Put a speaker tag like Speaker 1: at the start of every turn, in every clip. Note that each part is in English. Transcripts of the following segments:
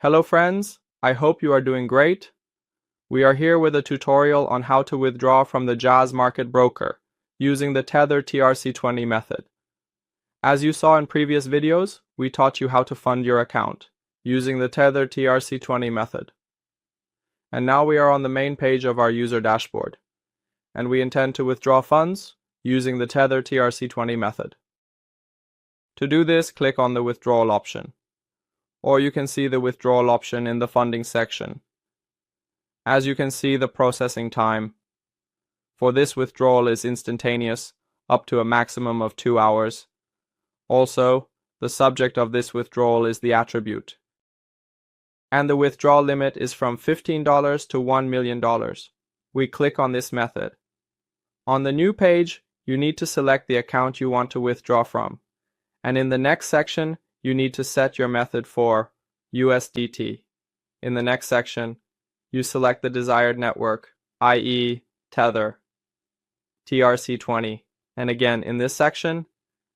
Speaker 1: Hello friends, I hope you are doing great. We are here with a tutorial on how to withdraw from the JustMarkets broker using the Tether TRC20 method. As you saw in previous videos, we taught you how to fund your account using the Tether TRC20 method. And now we are on the main page of our user dashboard, and we intend to withdraw funds using the Tether TRC20 method. To do this, click on the Withdrawal option, or you can see the Withdrawal option in the Funding section. As you can see, the processing time for this withdrawal is instantaneous, up to a maximum of 2 hours. Also, the subject of this withdrawal is the attribute. And the withdrawal limit is from $15 to $1 million. We click on this method. On the new page, you need to select the account you want to withdraw from. And in the next section, you need to set your method for USDT. In the next section, you select the desired network, i.e. Tether, TRC20. And again, in this section,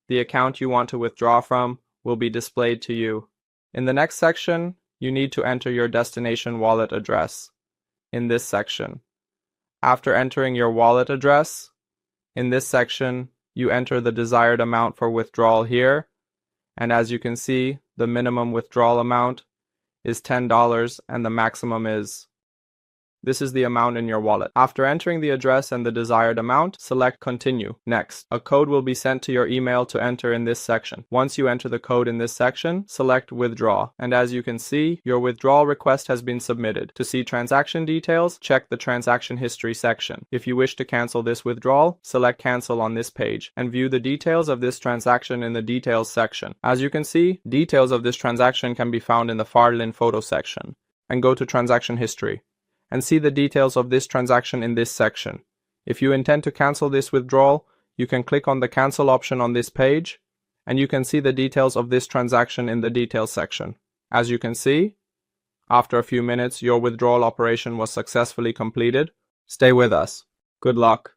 Speaker 1: the account you want to withdraw from will be displayed to you. In the next section, you need to enter your destination wallet address in this section. After entering your wallet address, in this section, you enter the desired amount for withdrawal here. And as you can see, the minimum withdrawal amount is $10 and the maximum is. This is the amount in your wallet. After entering the address and the desired amount, select Continue. Next, a code will be sent to your email to enter in this section. Once you enter the code in this section, select Withdraw. And as you can see, your withdrawal request has been submitted. To see transaction details, check the Transaction History section. If you wish to cancel this withdrawal, select Cancel on this page and view the details of this transaction in the Details section. As you can see, details of this transaction can be found in the File Photo section. And go to Transaction History and see the details of this transaction in this section. If you intend to cancel this withdrawal, you can click on the Cancel option on this page, and you can see the details of this transaction in the Details section. As you can see, after a few minutes, your withdrawal operation was successfully completed. Stay with us. Good luck.